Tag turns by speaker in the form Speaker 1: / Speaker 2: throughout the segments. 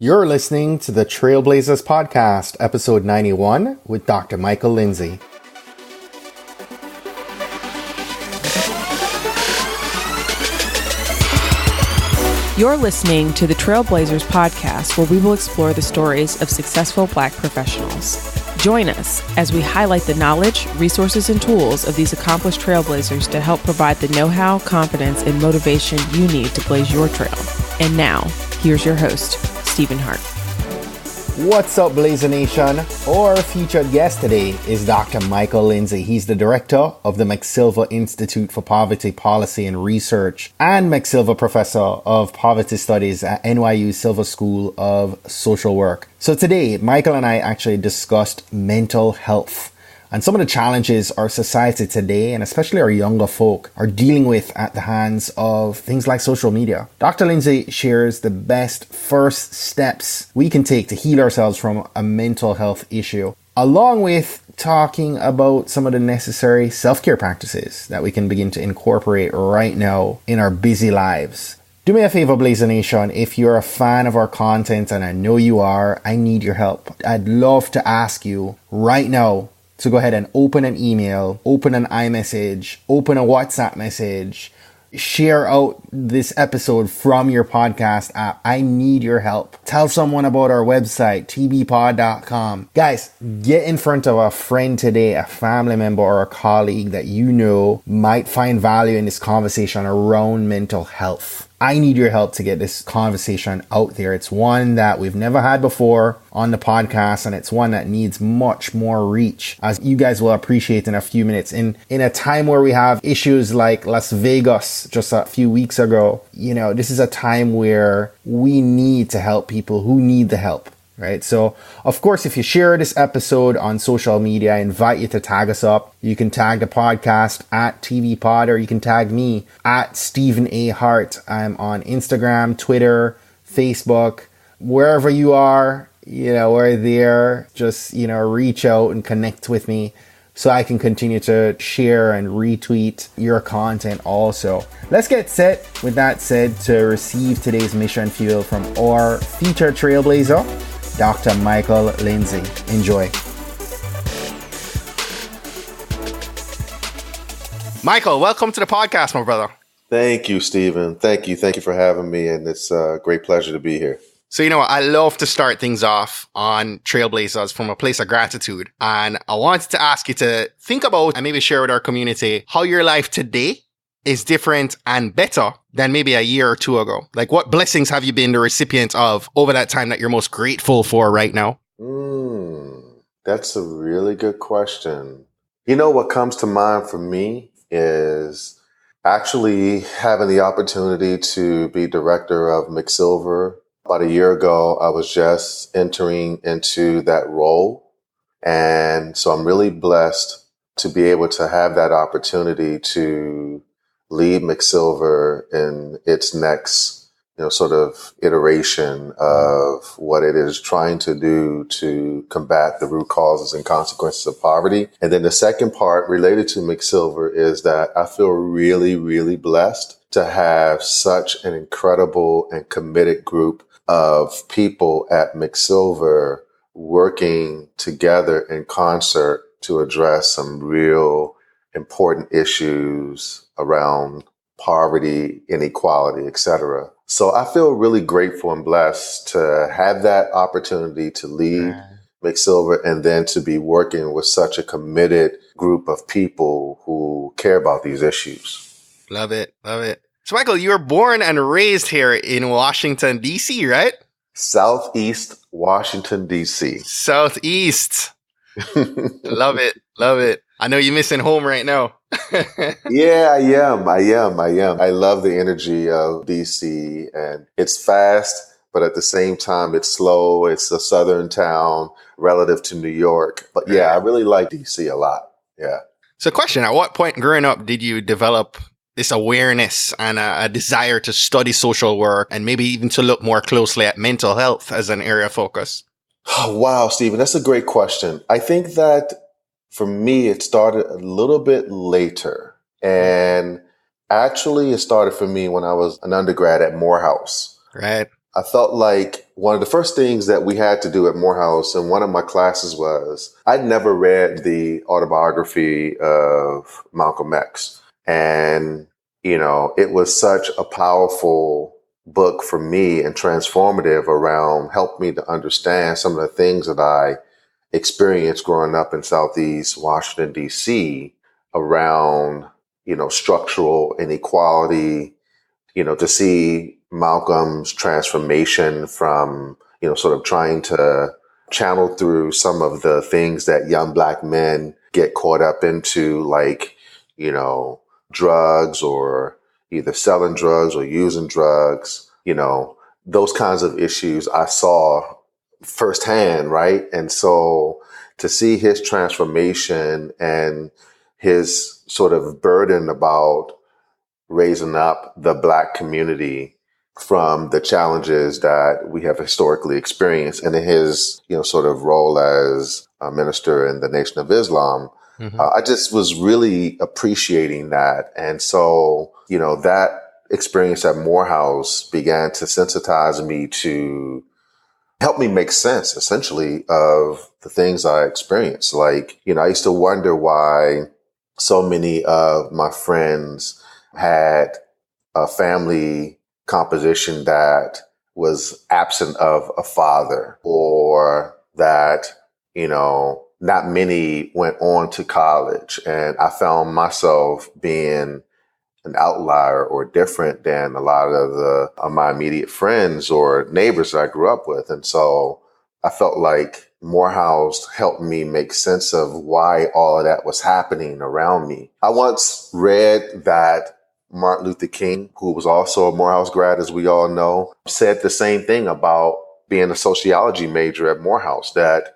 Speaker 1: You're listening to the Trailblazers Podcast, episode 91, with Dr. Michael Lindsay.
Speaker 2: You're listening to the Trailblazers Podcast, where we will explore the stories of successful Black professionals. Join us as we highlight the knowledge, resources, and tools of these accomplished trailblazers to help provide the know-how, confidence, and motivation you need to blaze your trail. And now, here's your host, Stephen Hart.
Speaker 1: What's up, Blazer Nation? Our featured guest today is Dr. Michael Lindsay. He's the director of the McSilver Institute for Poverty Policy and Research and McSilver Professor of Poverty Studies at NYU Silver School of Social Work. So today, Michael and I actually discussed mental health and some of the challenges our society today, and especially our younger folk, are dealing with at the hands of things like social media. Dr. Lindsay shares the best first steps we can take to heal ourselves from a mental health issue, along with talking about some of the necessary self-care practices that we can begin to incorporate right now in our busy lives. Do me a favor, Blazer Nation, if you're a fan of our content, and I know you are, I need your help. I'd love to ask you right now to go ahead and open an email, open an iMessage, open a WhatsApp message, share out this episode from your podcast app. I need your help. Tell someone about our website, tbpod.com. Guys, get in front of a friend today, a family member or a colleague that you know might find value in this conversation around mental health. I need your help to get this conversation out there. It's one that we've never had before on the podcast, and it's one that needs much more reach, as you guys will appreciate in a few minutes. In a time where we have issues like Las Vegas just a few weeks ago, this is a time where we need to help people who need the help. Right. So, of course, if you share this episode on social media, I invite you to tag us up. You can tag the podcast at TVPod, or you can tag me at Stephen A. Hart. I'm on Instagram, Twitter, Facebook, wherever you are, we're there. Just, reach out and connect with me so I can continue to share and retweet your content also. Let's get set, with that said, to receive today's mission fuel from our featured trailblazer, Dr. Michael Lindsay. Enjoy. Michael, welcome to the podcast, my brother.
Speaker 3: Thank you, Stephen. Thank you for having me, and it's a great pleasure to be here.
Speaker 1: So, I love to start things off on Trailblazers from a place of gratitude. And I wanted to ask you to think about and maybe share with our community how your life today is different and better than maybe a year or two ago. Like, what blessings have you been the recipient of over that time that you're most grateful for right now?
Speaker 3: That's a really good question. What comes to mind for me is actually having the opportunity to be director of McSilver. About a year ago, I was just entering into that role. And so I'm really blessed to be able to have that opportunity to lead McSilver in its next, sort of iteration of what it is trying to do to combat the root causes and consequences of poverty. And then the second part related to McSilver is that I feel really, really blessed to have such an incredible and committed group of people at McSilver working together in concert to address some real important issues around poverty, inequality, etc. So I feel really grateful and blessed to have that opportunity to lead McSilver, and then to be working with such a committed group of people who care about these issues.
Speaker 1: Love it. Love it. So, Michael, you were born and raised here in Washington, D.C., right?
Speaker 3: Southeast Washington, D.C.
Speaker 1: Southeast. Love it. Love it. I know you're missing home right now.
Speaker 3: Yeah, I am. I love the energy of DC, and it's fast, but at the same time, it's slow. It's a southern town relative to New York. But yeah, I really like DC a lot. Yeah.
Speaker 1: So question, at what point growing up did you develop this awareness and a desire to study social work and maybe even to look more closely at mental health as an area of focus?
Speaker 3: Oh, wow, Stephen, that's a great question. I think that for me, it started a little bit later. And actually, it started for me when I was an undergrad at Morehouse.
Speaker 1: Right.
Speaker 3: I felt like one of the first things that we had to do at Morehouse in one of my classes was I'd never read the autobiography of Malcolm X. And, it was such a powerful book for me and transformative around, helped me to understand some of the things that I experienced growing up in Southeast Washington, D.C. around, structural inequality, to see Malcolm's transformation from, sort of trying to channel through some of the things that young Black men get caught up into, like, drugs or either selling drugs or using drugs, those kinds of issues I saw firsthand, right? And so to see his transformation and his sort of burden about raising up the Black community from the challenges that we have historically experienced, and in his, sort of role as a minister in the Nation of Islam, I just was really appreciating that. And so, that experience at Morehouse began to sensitize me to help me make sense, essentially, of the things I experienced. Like, I used to wonder why so many of my friends had a family composition that was absent of a father, or that, not many went on to college. And I found myself being an outlier or different than a lot of my immediate friends or neighbors that I grew up with. And so I felt like Morehouse helped me make sense of why all of that was happening around me. I once read that Martin Luther King, who was also a Morehouse grad, as we all know, said the same thing about being a sociology major at Morehouse, that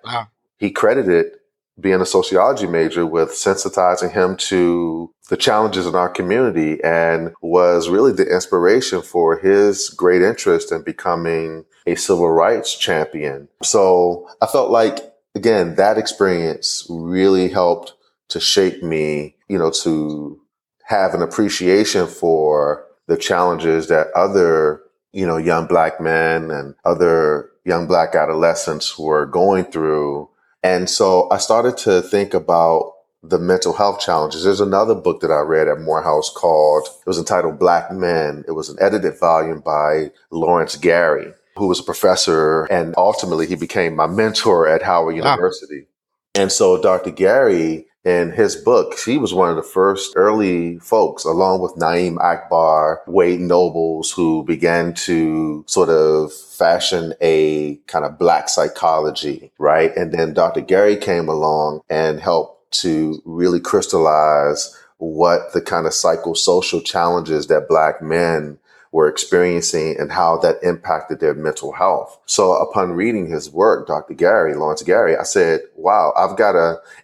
Speaker 3: he credited being a sociology major with sensitizing him to the challenges in our community, and was really the inspiration for his great interest in becoming a civil rights champion. So I felt like, again, that experience really helped to shape me, to have an appreciation for the challenges that other, young Black men and other young Black adolescents were going through. And so I started to think about the mental health challenges. There's another book that I read at Morehouse it was entitled Black Men. It was an edited volume by Lawrence Gary, who was a professor, and ultimately he became my mentor at Howard University. And so Dr. Gary, in his book, he was one of the first early folks, along with Naeem Akbar, Wade Nobles, who began to sort of fashion a kind of Black psychology, right? And then Dr. Gary came along and helped to really crystallize what the kind of psychosocial challenges that Black men were experiencing and how that impacted their mental health. So upon reading his work, Lawrence Gary, I said, wow,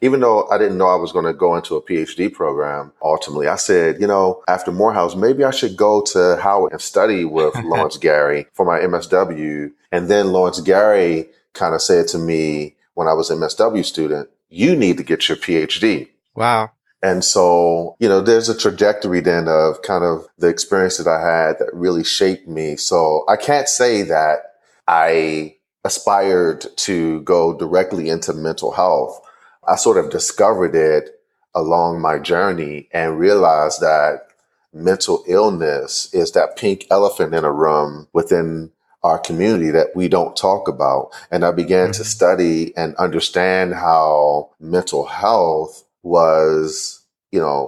Speaker 3: even though I didn't know I was going to go into a PhD program, ultimately, I said, after Morehouse, maybe I should go to Howard and study with Lawrence Gary for my MSW. And then Lawrence Gary kind of said to me when I was an MSW student, you need to get your PhD.
Speaker 4: Wow.
Speaker 3: And so, there's a trajectory then of kind of the experience that I had that really shaped me. So I can't say that I aspired to go directly into mental health. I sort of discovered it along my journey and realized that mental illness is that pink elephant in a room within our community that we don't talk about. And I began to study and understand how mental health was,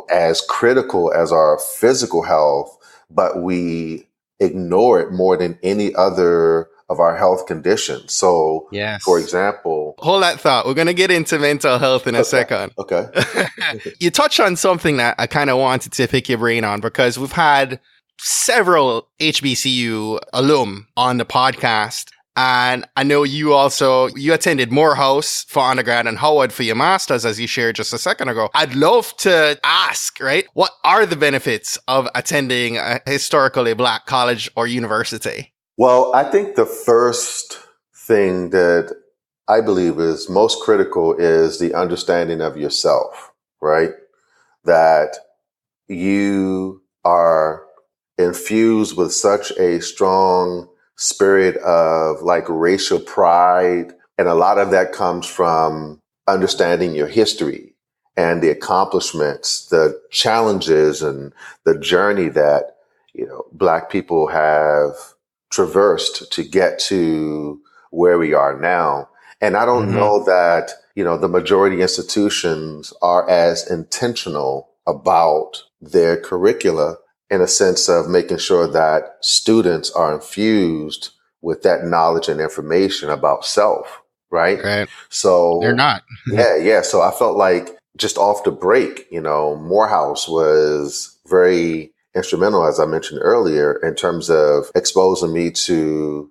Speaker 3: as critical as our physical health, but we ignore it more than any other of our health conditions. So, for example,
Speaker 4: hold that thought. We're going to get into mental health in a second.
Speaker 3: Okay.
Speaker 4: You touched on something that I kind of wanted to pick your brain on, because we've had several HBCU alum on the podcast. And I know you attended Morehouse for undergrad and Howard for your master's, as you shared just a second ago. I'd love to ask, right, what are the benefits of attending a historically Black college or university?
Speaker 3: Well, I think the first thing that I believe is most critical is the understanding of yourself, right? That you are infused with such a strong spirit of like racial pride. And a lot of that comes from understanding your history and the accomplishments, the challenges and the journey that, Black people have traversed to get to where we are now. And I don't know that, the majority institutions are as intentional about their curricula in a sense of making sure that students are infused with that knowledge and information about self, right?
Speaker 4: Right.
Speaker 3: So
Speaker 4: They're not.
Speaker 3: yeah. So I felt like just off the break, Morehouse was very instrumental, as I mentioned earlier, in terms of exposing me to,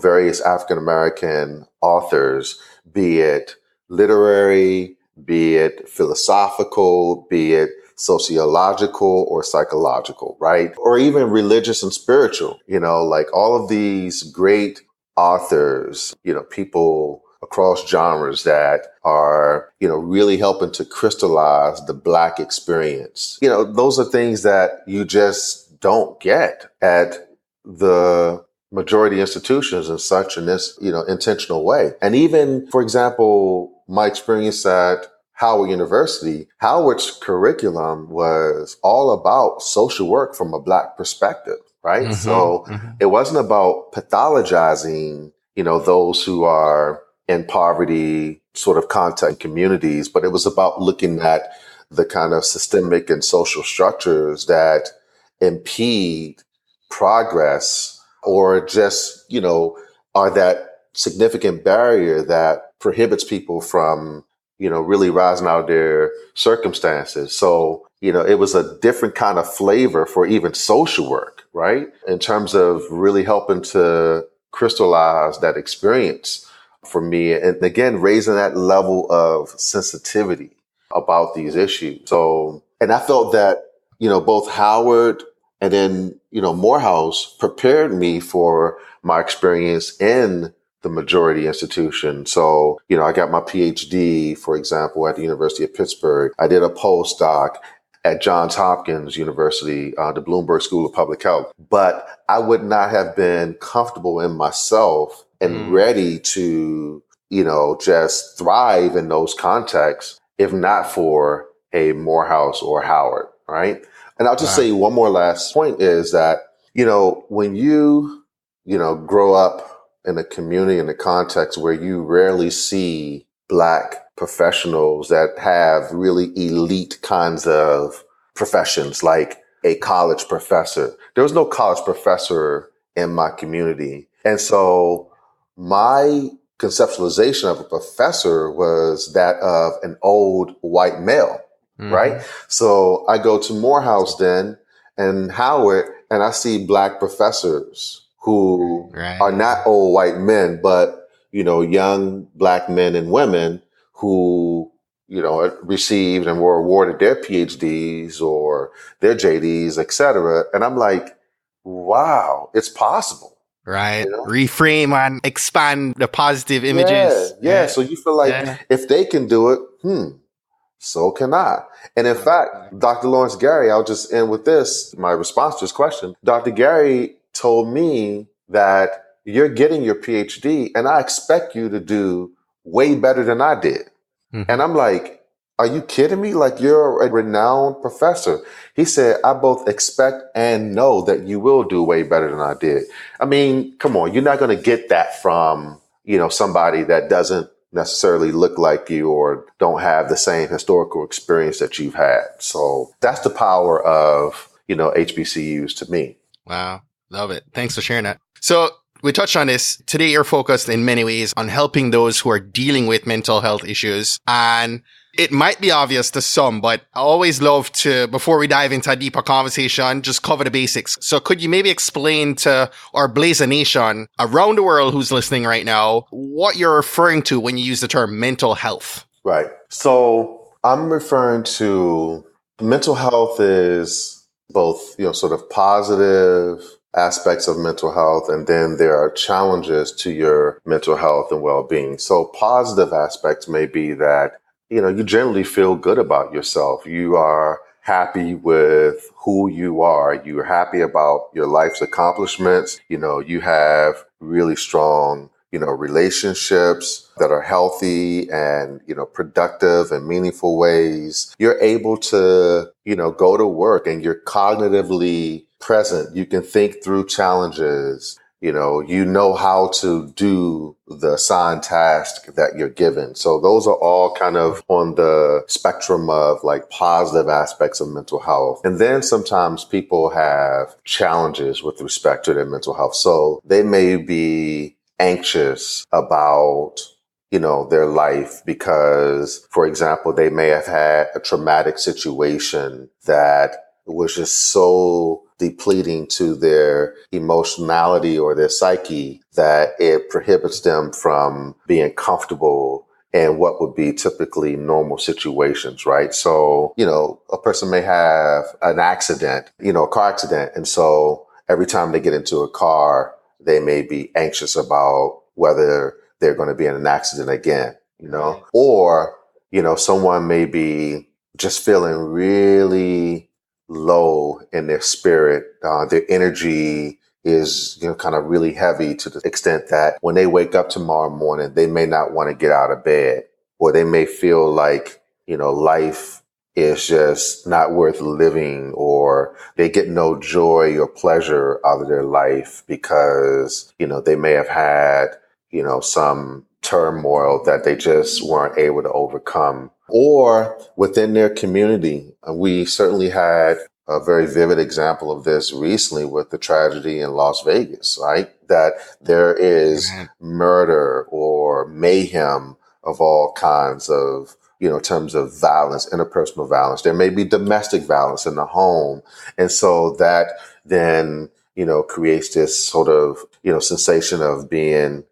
Speaker 3: various African American authors, be it literary, be it philosophical, be it sociological or psychological, right? Or even religious and spiritual, like all of these great authors, people across genres that are, really helping to crystallize the Black experience. Those are things that you just don't get at the majority institutions in such in this, intentional way. And even, for example, my experience at Howard University, Howard's curriculum was all about social work from a Black perspective, right? So it wasn't about pathologizing, those who are in poverty sort of contact communities, but it was about looking at the kind of systemic and social structures that impede progress or just, are that significant barrier that prohibits people from, really rising out of their circumstances. So, it was a different kind of flavor for even social work, right? In terms of really helping to crystallize that experience for me. And again, raising that level of sensitivity about these issues. So, and I felt that, both Howard and then, Morehouse prepared me for my experience in the majority institution. So, I got my PhD, for example, at the University of Pittsburgh. I did a postdoc at Johns Hopkins University, the Bloomberg School of Public Health. But I would not have been comfortable in myself and ready to, just thrive in those contexts if not for a Morehouse or Howard, right? And I'll just say one more last point is that, when you, grow up in a community, in a context where you rarely see Black professionals that have really elite kinds of professions, like a college professor. There was no college professor in my community. And so my conceptualization of a professor was that of an old white male, right? So I go to Morehouse then and Howard, and I see Black professors who are not old white men, but, young Black men and women who, received and were awarded their PhDs or their JDs, et cetera. And I'm like, wow, it's possible.
Speaker 4: Right. Reframe and expand the positive images.
Speaker 3: Yeah. So you feel like if they can do it, so can I. And in fact, Dr. Lawrence Gary, I'll just end with this, my response to this question. Dr. Gary told me that you're getting your PhD and I expect you to do way better than I did. And I'm like, are you kidding me? Like, you're a renowned professor. He said, I both expect and know that you will do way better than I did. I mean, come on, you're not going to get that from, somebody that doesn't necessarily look like you or don't have the same historical experience that you've had. So that's the power of, HBCUs to me.
Speaker 4: Wow. Love it. Thanks for sharing that. So we touched on this. Today, you're focused in many ways on helping those who are dealing with mental health issues. And it might be obvious to some, but I always love to, before we dive into a deeper conversation, just cover the basics. So could you maybe explain to our Blazer Nation around the world who's listening right now, what you're referring to when you use the term mental health?
Speaker 3: Right. So I'm referring to mental health is both, sort of positive aspects of mental health, and then there are challenges to your mental health and well-being. So positive aspects may be that, you generally feel good about yourself. You are happy with who you are. You're happy about your life's accomplishments. You have really strong, relationships that are healthy and, productive and meaningful ways. You're able to, go to work and you're cognitively present. You can think through challenges. You know how to do the assigned task that you're given. So those are all kind of on the spectrum of like positive aspects of mental health. And then sometimes people have challenges with respect to their mental health. So they may be anxious about their life because, for example, they may have had a traumatic situation that was just so depleting to their emotionality or their psyche that it prohibits them from being comfortable in what would be typically normal situations, right? So, a person may have an accident, a car accident. And so every time they get into a car, they may be anxious about whether they're going to be in an accident again, or, someone may be just feeling really low in their spirit. Their energy is, kind of really heavy to the extent that when they wake up tomorrow morning, they may not want to get out of bed, or they may feel like, life is just not worth living, or they get no joy or pleasure out of their life because, they may have had, some turmoil that they just weren't able to overcome. Or within their community. We certainly had a very vivid example of this recently with the tragedy in Las Vegas, right? That there is murder or mayhem of all kinds of, in terms of violence, interpersonal violence. There may be domestic violence in the home. And so that then, creates this sort of, sensation of being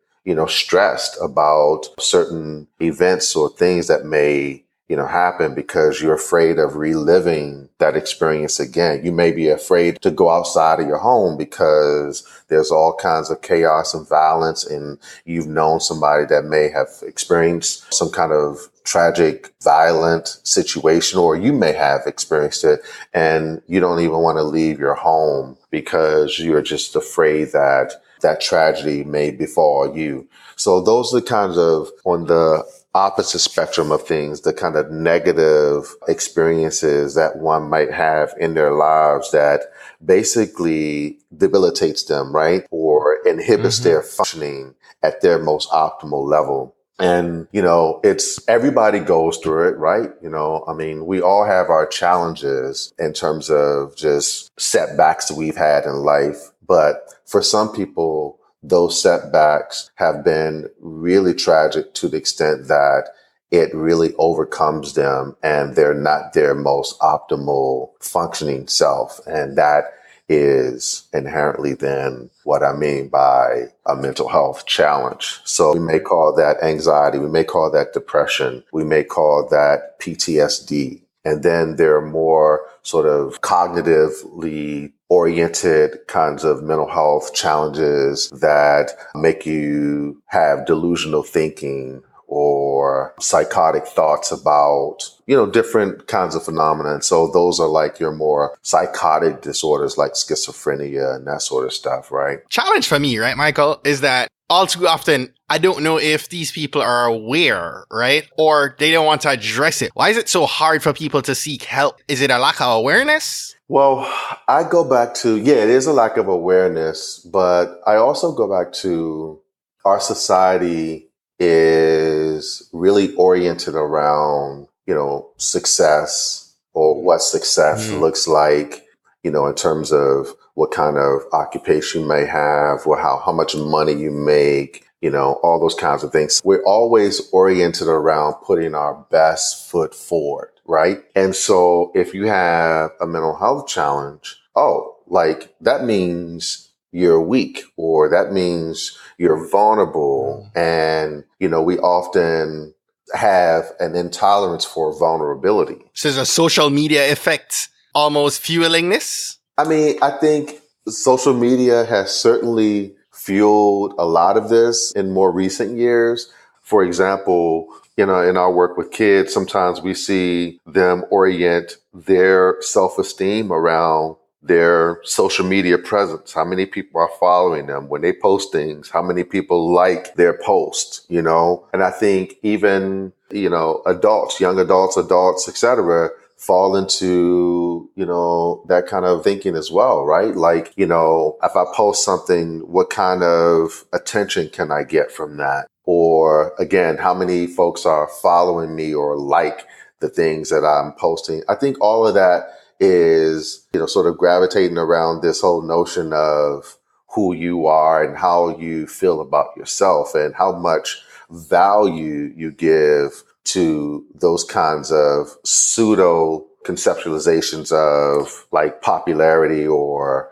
Speaker 3: stressed about certain events or things that may, happen because you're afraid of reliving that experience again. You may be afraid to go outside of your home because there's all kinds of chaos and violence, and you've known somebody that may have experienced some kind of tragic, violent situation, or you may have experienced it and you don't even want to leave your home because you're just afraid that that tragedy may befall you. So those are the kinds of, on the opposite spectrum of things, the kind of negative experiences that one might have in their lives that basically debilitates them, right? Or inhibits their functioning at their most optimal level. And, it's everybody goes through it, right? We all have our challenges in terms of just setbacks that we've had in life. But for some people, those setbacks have been really tragic to the extent that it really overcomes them and they're not their most optimal functioning self. And that is inherently then what I mean by a mental health challenge. So we may call that anxiety. We may call that depression. We may call that PTSD. And then there are more sort of cognitively oriented kinds of mental health challenges that make you have delusional thinking or psychotic thoughts about, different kinds of phenomena. And so those are like your more psychotic disorders like schizophrenia and that sort of stuff, right?
Speaker 4: Challenge for me, right, Michael, is that all too often, I don't know if these people are aware, right? Or they don't want to address it. Why is it so hard for people to seek help? Is it a lack of awareness?
Speaker 3: Well, I go back to, it is a lack of awareness, but I also go back to our society is really oriented around, success or what success looks like, in terms of what kind of occupation you may have or how much money you make, all those kinds of things. We're always oriented around putting our best foot forward, right? And so if you have a mental health challenge, that means you're weak, or that means you're vulnerable. And, we often have an intolerance for vulnerability.
Speaker 4: So there's a social media effect almost fueling this?
Speaker 3: I think social media has certainly fueled a lot of this in more recent years. For example, in our work with kids, sometimes we see them orient their self-esteem around their social media presence. How many people are following them when they post things? How many people like their posts, And I think even, adults, young adults, etc., fall into, that kind of thinking as well, right? Like, if I post something, what kind of attention can I get from that? Or again, how many folks are following me or like the things that I'm posting? I think all of that is, sort of gravitating around this whole notion of who you are and how you feel about yourself and how much value you give to those kinds of pseudo conceptualizations of like popularity or,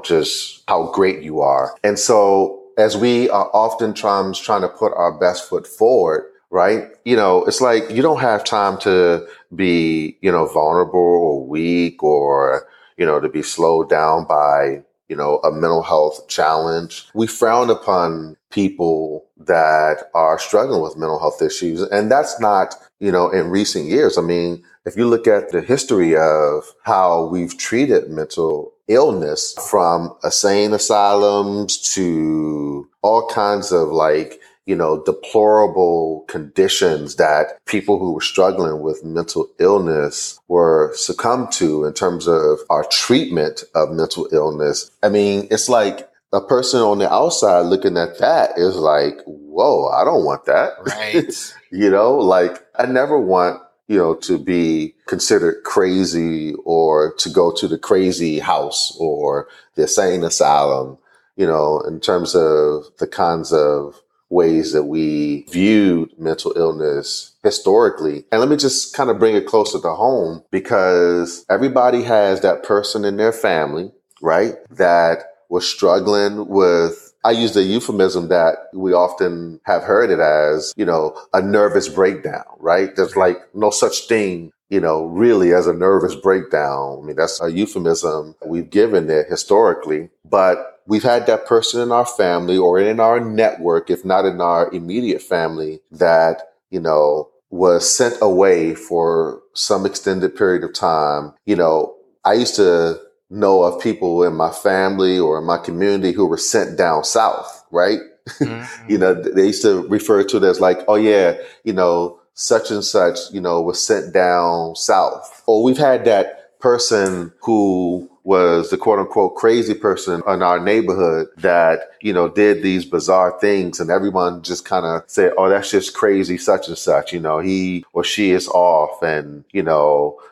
Speaker 3: just how great you are. And so as we are oftentimes trying to put our best foot forward, right? It's like you don't have time to be, vulnerable or weak or, to be slowed down by, a mental health challenge. We frown upon people that are struggling with mental health issues. And that's not, in recent years. I mean, if you look at the history of how we've treated mental illness from insane asylums to all kinds of deplorable conditions that people who were struggling with mental illness were succumbed to in terms of our treatment of mental illness. I mean, it's like a person on the outside looking at that is like, whoa, I don't want that.
Speaker 4: Right.
Speaker 3: I never want, to be considered crazy or to go to the crazy house or the insane asylum, in terms of the kinds of ways that we viewed mental illness historically. And let me just kind of bring it closer to home because everybody has that person in their family, right, that was struggling with, I use the euphemism that we often have heard it as, a nervous breakdown, right? There's like no such thing, really as a nervous breakdown. I mean, that's a euphemism we've given it historically, but we've had that person in our family or in our network, if not in our immediate family, that, was sent away for some extended period of time. I used to know of people in my family or in my community who were sent down south, right?
Speaker 4: Mm-hmm.
Speaker 3: They used to refer to it as like, oh yeah, such and such, was sent down south. Or we've had that person who was the quote unquote crazy person in our neighborhood that, did these bizarre things and everyone just kind of said, oh, that's just crazy, such and such, he or she is off. And,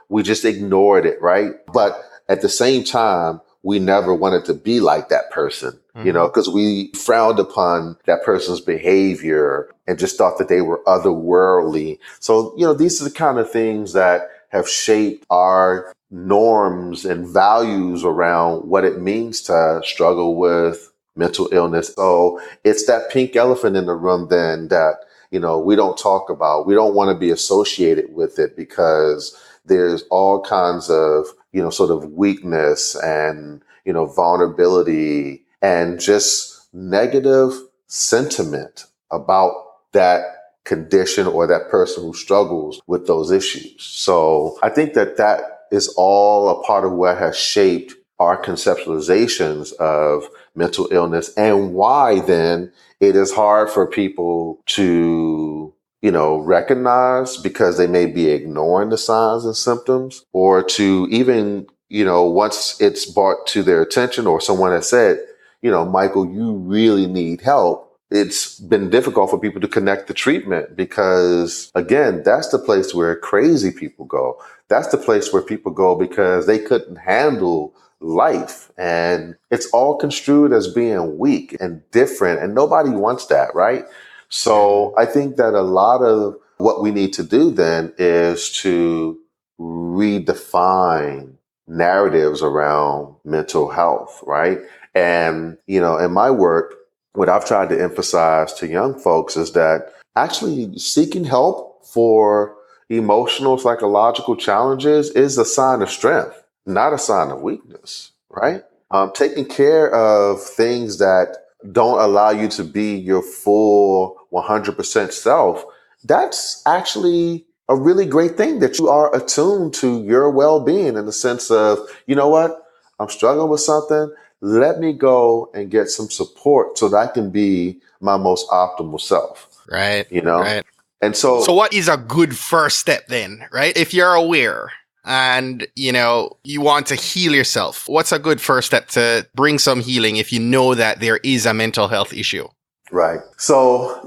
Speaker 3: we just ignored it. Right. But at the same time, we never wanted to be like that person, because we frowned upon that person's behavior and just thought that they were otherworldly. So, these are the kind of things that have shaped our norms and values around what it means to struggle with mental illness. So it's that pink elephant in the room then that, we don't talk about. We don't want to be associated with it because there's all kinds of, sort of weakness and, vulnerability and just negative sentiment about that condition or that person who struggles with those issues. So I think that is all a part of what has shaped our conceptualizations of mental illness and why then it is hard for people to recognize because they may be ignoring the signs and symptoms or to even, once it's brought to their attention or someone has said, Michael, you really need help. It's been difficult for people to connect the treatment because, again, that's the place where crazy people go. That's the place where people go because they couldn't handle life. And it's all construed as being weak and different. And nobody wants that, right? So I think that a lot of what we need to do then is to redefine narratives around mental health, right? And, in my work, what I've tried to emphasize to young folks is that actually seeking help for emotional, psychological challenges is a sign of strength, not a sign of weakness, right? Taking care of things that don't allow you to be your full 100% self, that's actually a really great thing, that you are attuned to your well-being in the sense of, you know what, I'm struggling with something. Let me go and get some support so that I can be my most optimal self.
Speaker 4: Right.
Speaker 3: You know?
Speaker 4: Right.
Speaker 3: And so
Speaker 4: what is a good first step then, right? If you're aware and, you want to heal yourself, what's a good first step to bring some healing if you know that there is a mental health issue?
Speaker 3: Right. So,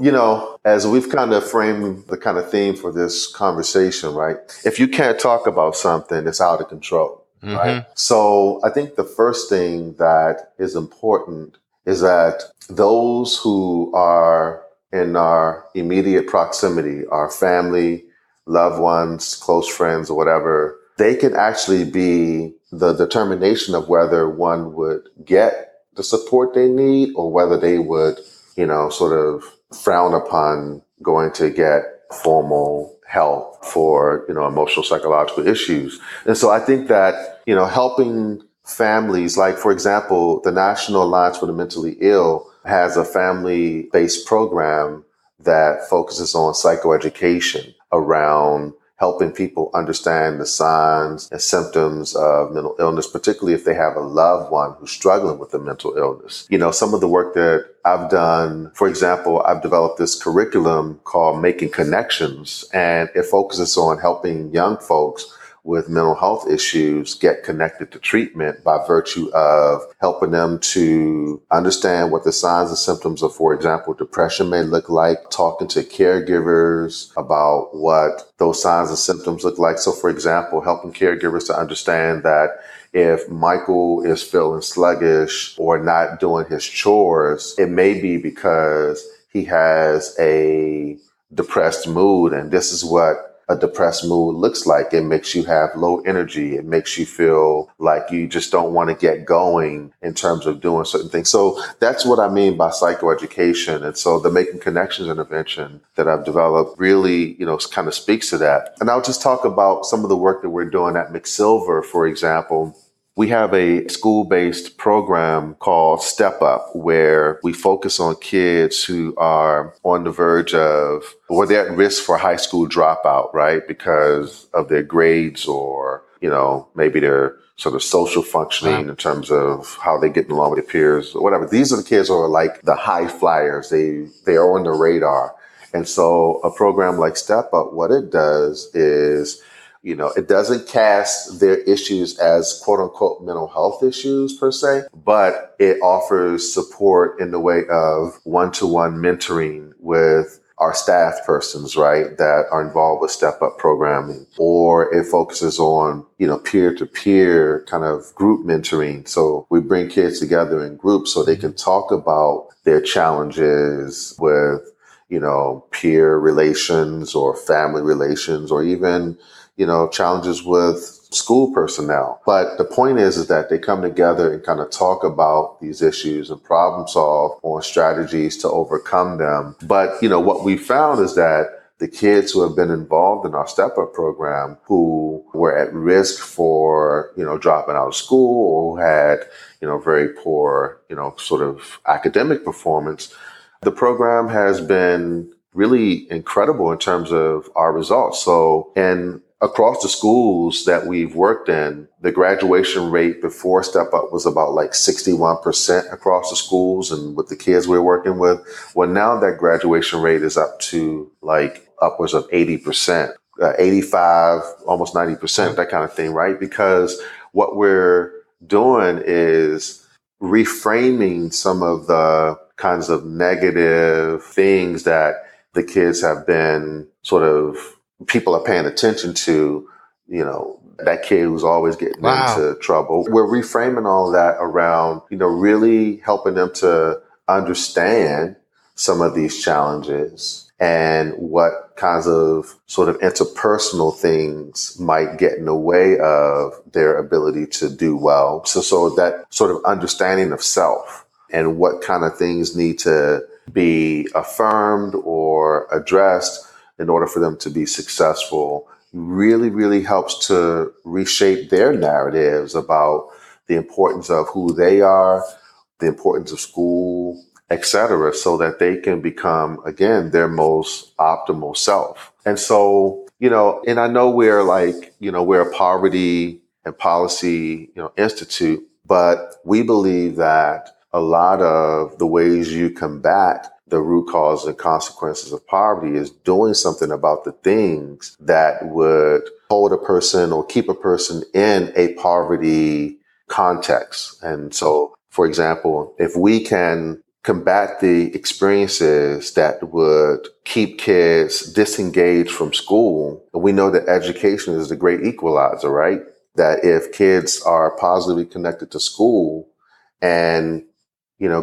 Speaker 3: as we've kind of framed the kind of theme for this conversation, right? If you can't talk about something, it's out of control, right? So I think the first thing that is important is that those who are in our immediate proximity, our family, loved ones, close friends, or whatever, they can actually be the determination of whether one would get the support they need or whether they would, sort of frown upon going to get formal help for, emotional, psychological issues. And so I think that, helping families, like, for example, the National Alliance for the Mentally Ill has a family-based program that focuses on psychoeducation around helping people understand the signs and symptoms of mental illness, particularly if they have a loved one who's struggling with a mental illness. Some of the work that I've done, for example, I've developed this curriculum called Making Connections, and it focuses on helping young folks with mental health issues get connected to treatment by virtue of helping them to understand what the signs and symptoms of, for example, depression may look like, talking to caregivers about what those signs and symptoms look like. So, for example, helping caregivers to understand that if Michael is feeling sluggish or not doing his chores, it may be because he has a depressed mood, and this is what a depressed mood looks like. It makes you have low energy. It makes you feel like you just don't want to get going in terms of doing certain things. So that's what I mean by psychoeducation. And so the Making Connections intervention that I've developed really, kind of speaks to that. And I'll just talk about some of the work that we're doing at McSilver, for example. We have a school-based program called Step Up, where we focus on kids who are on the verge of, or they're at risk for high school dropout, right? Because of their grades or, maybe their sort of social functioning in terms of how they're getting along with their peers or whatever. These are the kids who are like the high flyers. They are on the radar. And so a program like Step Up, what it does is, it doesn't cast their issues as quote unquote mental health issues per se, but it offers support in the way of one-to-one mentoring with our staff persons, right, that are involved with Step Up programming, or it focuses on, peer-to-peer kind of group mentoring. So we bring kids together in groups so they can talk about their challenges with, peer relations or family relations, or even challenges with school personnel. But the point is that they come together and kind of talk about these issues and problem solve on strategies to overcome them. But, what we found is that the kids who have been involved in our Step Up program, who were at risk for, dropping out of school, or who had, very poor, sort of academic performance, the program has been really incredible in terms of our results. So, across the schools that we've worked in, the graduation rate before Step Up was about like 61% across the schools and with the kids we're working with. Well, now that graduation rate is up to like upwards of 80%, 85, almost 90%, that kind of thing, right? Because what we're doing is reframing some of the kinds of negative things that the kids have been sort of, people are paying attention to, that kid who's always getting into trouble. We're reframing all of that around, really helping them to understand some of these challenges and what kinds of sort of interpersonal things might get in the way of their ability to do well. So that sort of understanding of self and what kind of things need to be affirmed or addressed in order for them to be successful really, really helps to reshape their narratives about the importance of who they are, the importance of school, etc., so that they can become, again, their most optimal self. And so, and I know we're a poverty and policy, institute, but we believe that a lot of the ways you combat the root cause and consequences of poverty is doing something about the things that would hold a person or keep a person in a poverty context. And so, for example, if we can combat the experiences that would keep kids disengaged from school, and we know that education is the great equalizer, right? That if kids are positively connected to school and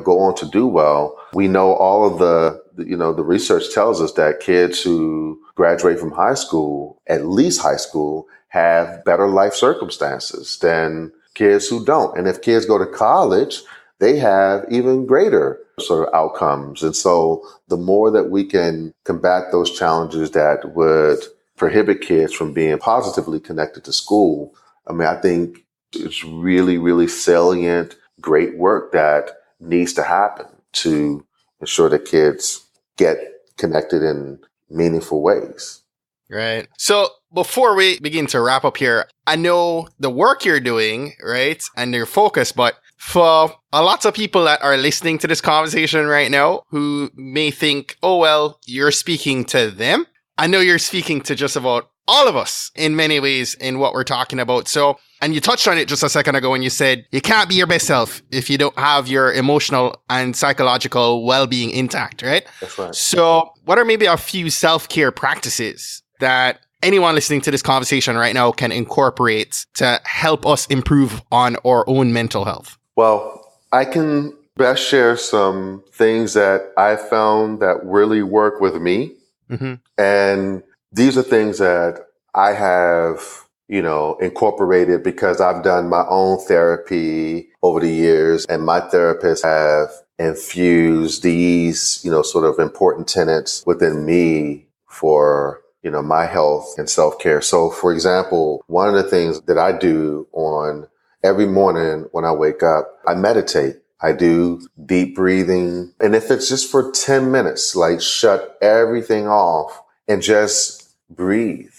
Speaker 3: go on to do well, we know all of the research tells us that kids who graduate from high school, at least high school, have better life circumstances than kids who don't. And if kids go to college, they have even greater sort of outcomes. And so the more that we can combat those challenges that would prohibit kids from being positively connected to school, I think it's really, really salient, great work that needs to happen to ensure that kids get connected in meaningful ways.
Speaker 4: Right. So before we begin to wrap up here, I know the work you're doing, right, and your focus, but for a lot of people that are listening to this conversation right now who may think, oh, well, you're speaking to them. I know you're speaking to just about all of us in many ways in what we're talking about. So, and you touched on it just a second ago when you said you can't be your best self if you don't have your emotional and psychological well-being intact, right?
Speaker 3: That's right.
Speaker 4: So what are maybe a few self-care practices that anyone listening to this conversation right now can incorporate to help us improve on our own mental health?
Speaker 3: Well, I can best share some things that I found that really work with me. Mm-hmm. And these are things that I have, incorporated because I've done my own therapy over the years, and my therapists have infused these, sort of important tenets within me for, my health and self-care. So, for example, one of the things that I do on every morning when I wake up, I meditate. I do deep breathing. And if it's just for 10 minutes, like shut everything off and just breathe,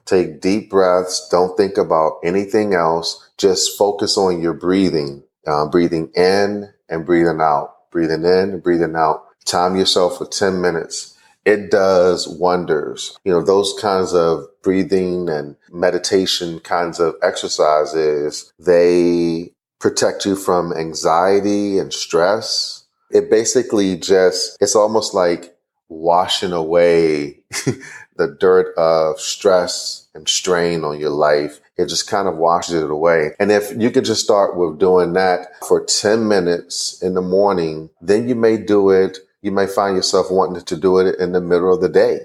Speaker 3: take deep breaths. Don't think about anything else. Just focus on your breathing, breathing in and breathing out, breathing in and breathing out. Time yourself for 10 minutes. It does wonders. Those kinds of breathing and meditation kinds of exercises, they protect you from anxiety and stress. It basically it's almost like washing away the dirt of stress and strain on your life. It just kind of washes it away. And if you could just start with doing that for 10 minutes in the morning, then you may find yourself wanting to do it in the middle of the day.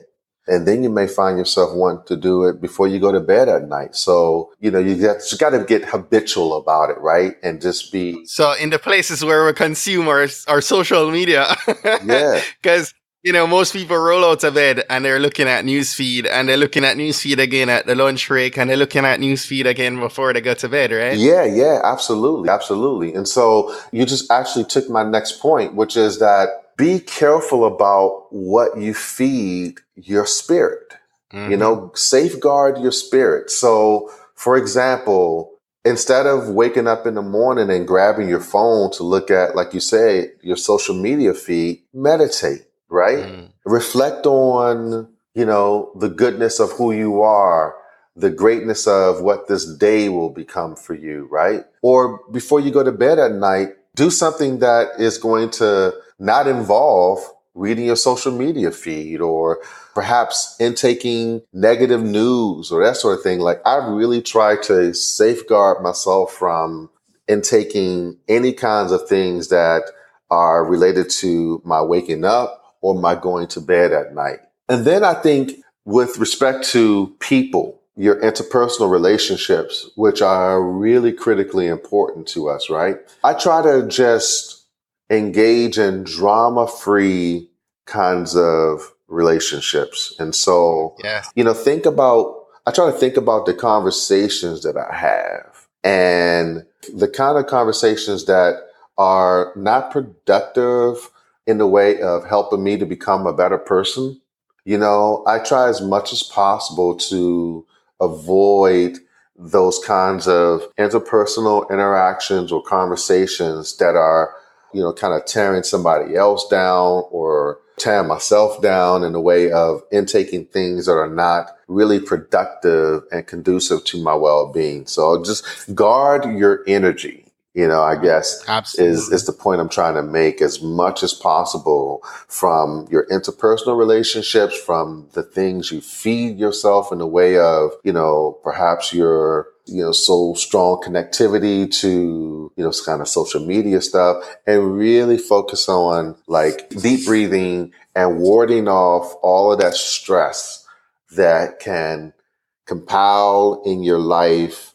Speaker 3: And then you may find yourself wanting to do it before you go to bed at night. So, you got to get habitual about it, right? And just be.
Speaker 4: So in the places where we consume our social media.
Speaker 3: Yeah.
Speaker 4: Because, most people roll out of bed and they're looking at newsfeed, and they're looking at newsfeed again at the lunch break, and they're looking at newsfeed again before they go to bed, right?
Speaker 3: Yeah, absolutely. Absolutely. And so you just actually took my next point, which is that be careful about what you feed your spirit. Mm-hmm. Safeguard your spirit. So, for example, instead of waking up in the morning and grabbing your phone to look at, like you say, your social media feed, meditate, right? Mm. Reflect on, the goodness of who you are, the greatness of what this day will become for you, right? Or before you go to bed at night, do something that is going to not involve reading your social media feed or perhaps intaking negative news or that sort of thing. Like, I really try to safeguard myself from intaking any kinds of things that are related to my waking up or my going to bed at night. And then I think with respect to people, your interpersonal relationships, which are really critically important to us, right? I try to just engage in drama-free kinds of relationships. And so, I try to think about the conversations that I have and the kind of conversations that are not productive in the way of helping me to become a better person. I try as much as possible to avoid those kinds of interpersonal interactions or conversations that are, kind of tearing somebody else down or tearing myself down in the way of intaking things that are not really productive and conducive to my well-being. So just guard your energy. I guess
Speaker 4: Absolutely.
Speaker 3: is the point I'm trying to make, as much as possible, from your interpersonal relationships, from the things you feed yourself in the way of, perhaps your, so strong connectivity to, kind of social media stuff, and really focus on like deep breathing and warding off all of that stress that can compile in your life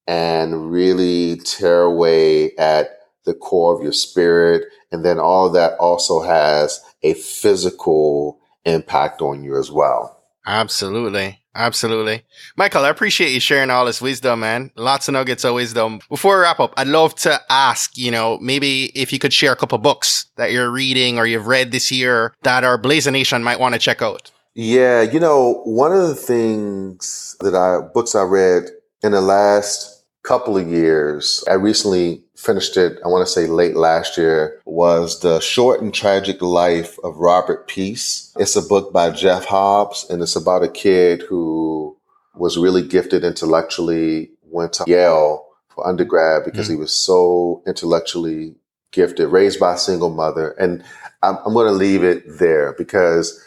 Speaker 3: and really tear away at the core of your spirit. And then all of that also has a physical impact on you as well.
Speaker 4: Absolutely. Absolutely. Michael, I appreciate you sharing all this wisdom, man. Lots of nuggets of wisdom. Before we wrap up, I'd love to ask, maybe if you could share a couple books that you're reading or you've read this year that our Blazer Nation might want to check out.
Speaker 3: Yeah, one of the books I read in the last couple of years, I recently finished it, I want to say late last year, was The Short and Tragic Life of Robert Peace. It's a book by Jeff Hobbs, and it's about a kid who was really gifted intellectually, went to Yale for undergrad because he was so intellectually gifted, raised by a single mother. And I'm going to leave it there because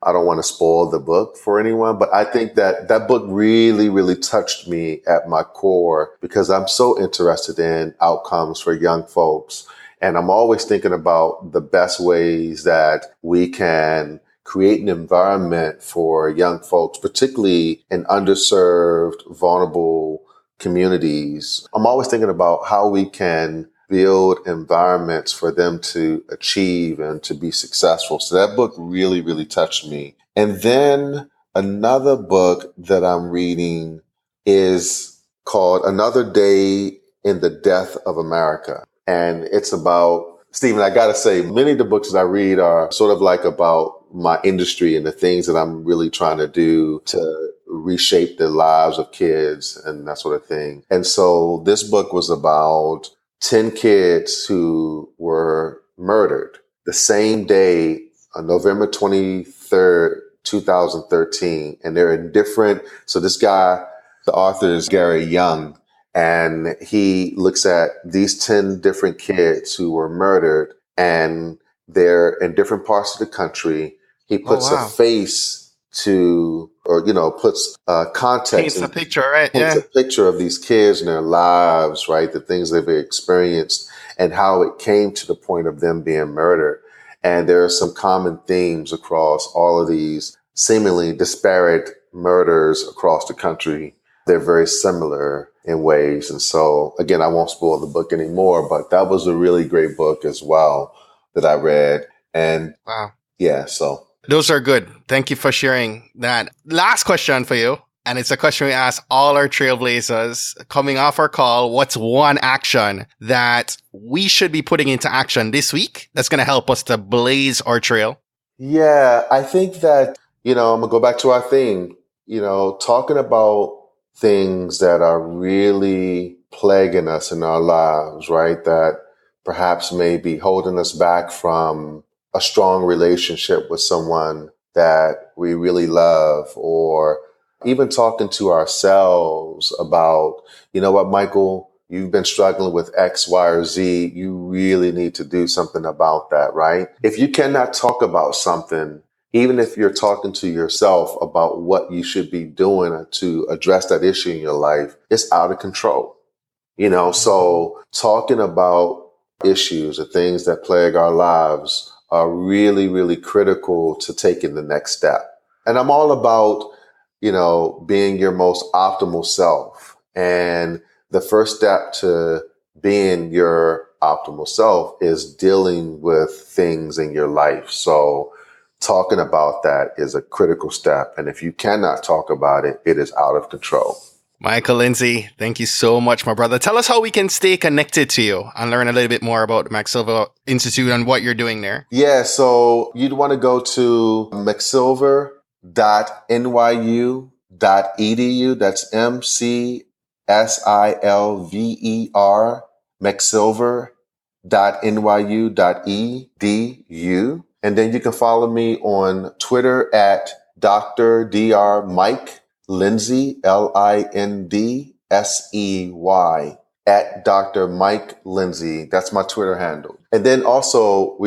Speaker 3: I don't want to spoil the book for anyone, but I think that book really, really touched me at my core because I'm so interested in outcomes for young folks. And I'm always thinking about the best ways that we can create an environment for young folks, particularly in underserved, vulnerable communities. I'm always thinking about how we can build environments for them to achieve and to be successful. So that book really, really touched me. And then another book that I'm reading is called Another Day in the Death of America. And it's about, Stephen, I got to say, many of the books that I read are sort of like about my industry and the things that I'm really trying to do to reshape the lives of kids and that sort of thing. And so this book was about 10 kids who were murdered the same day on November 23rd, 2013. And they're in so this guy, the author is Gary Young, and he looks at these 10 different kids who were murdered, and they're in different parts of the country. He puts a face to, or, puts context.
Speaker 4: Paints a picture, right?
Speaker 3: Paints a picture of these kids and their lives, right? The things they've experienced and how it came to the point of them being murdered. And there are some common themes across all of these seemingly disparate murders across the country. They're very similar in ways. And so, again, I won't spoil the book anymore, but that was a really great book as well that I read. And yeah, so.
Speaker 4: Those are good. Thank you for sharing that. Last question for you. And it's a question we ask all our trailblazers coming off our call. What's one action that we should be putting into action this week that's going to help us to blaze our trail?
Speaker 3: Yeah, I think that, I'm going to go back to our theme, talking about things that are really plaguing us in our lives, right? That perhaps may be holding us back from a strong relationship with someone that we really love, or even talking to ourselves about, you know what, Michael, you've been struggling with X, Y, or Z. You really need to do something about that, right? If you cannot talk about something, even if you're talking to yourself about what you should be doing to address that issue in your life, it's out of control. So talking about issues or things that plague our lives are really, really critical to taking the next step. And I'm all about, being your most optimal self. And the first step to being your optimal self is dealing with things in your life. So talking about that is a critical step. And if you cannot talk about it, it is out of control.
Speaker 4: Michael Lindsay, thank you so much, my brother. Tell us how we can stay connected to you and learn a little bit more about the Max Silver Institute and what you're doing there.
Speaker 3: Yeah, so you'd want to go to mcsilver.nyu.edu. That's MCSILVER, mcsilver.nyu.edu. And then you can follow me on Twitter at Dr. Dr. Mike Lindsay, LINDSEY, at Dr. Mike Lindsay. That's my Twitter handle. And then also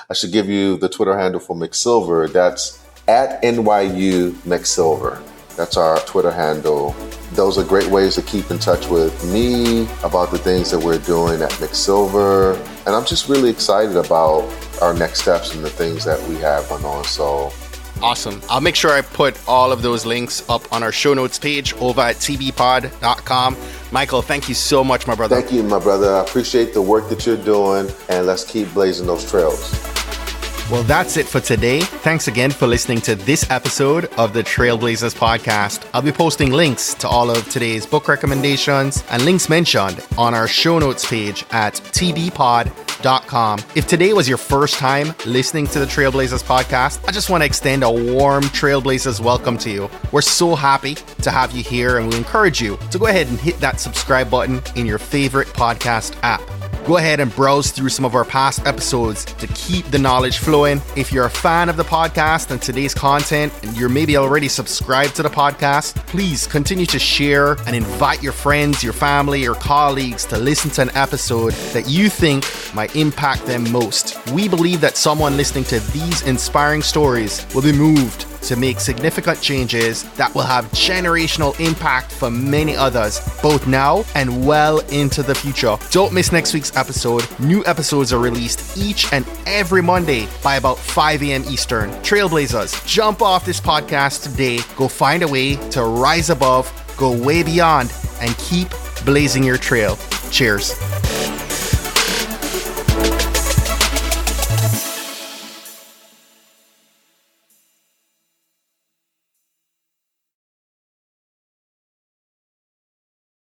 Speaker 3: I should give you the Twitter handle for McSilver. That's at NYU McSilver. That's our Twitter handle. Those are great ways to keep in touch with me about the things that we're doing at McSilver. And I'm just really excited about our next steps and the things that we have going on. So
Speaker 4: awesome. I'll make sure I put all of those links up on our show notes page over at tbpod.com. Michael, thank you so much, my brother.
Speaker 3: Thank you, my brother. I appreciate the work that you're doing, and let's keep blazing those trails.
Speaker 4: Well, that's it for today. Thanks again for listening to this episode of the Trailblazers podcast. I'll be posting links to all of today's book recommendations and links mentioned on our show notes page at tbpod.com. If today was your first time listening to the Trailblazers podcast, I just want to extend a warm Trailblazers welcome to you. We're so happy to have you here, and we encourage you to go ahead and hit that subscribe button in your favorite podcast app. Go ahead and browse through some of our past episodes to keep the knowledge flowing. If you're a fan of the podcast and today's content, and you're maybe already subscribed to the podcast, please continue to share and invite your friends, your family, your colleagues to listen to an episode that you think might impact them most. We believe that someone listening to these inspiring stories will be moved to make significant changes that will have generational impact for many others, both now and well into the future. Don't miss next week's episode. New episodes are released each and every Monday by about 5 a.m. Eastern. Trailblazers, jump off this podcast today. Go find a way to rise above, go way beyond, and keep blazing your trail. Cheers.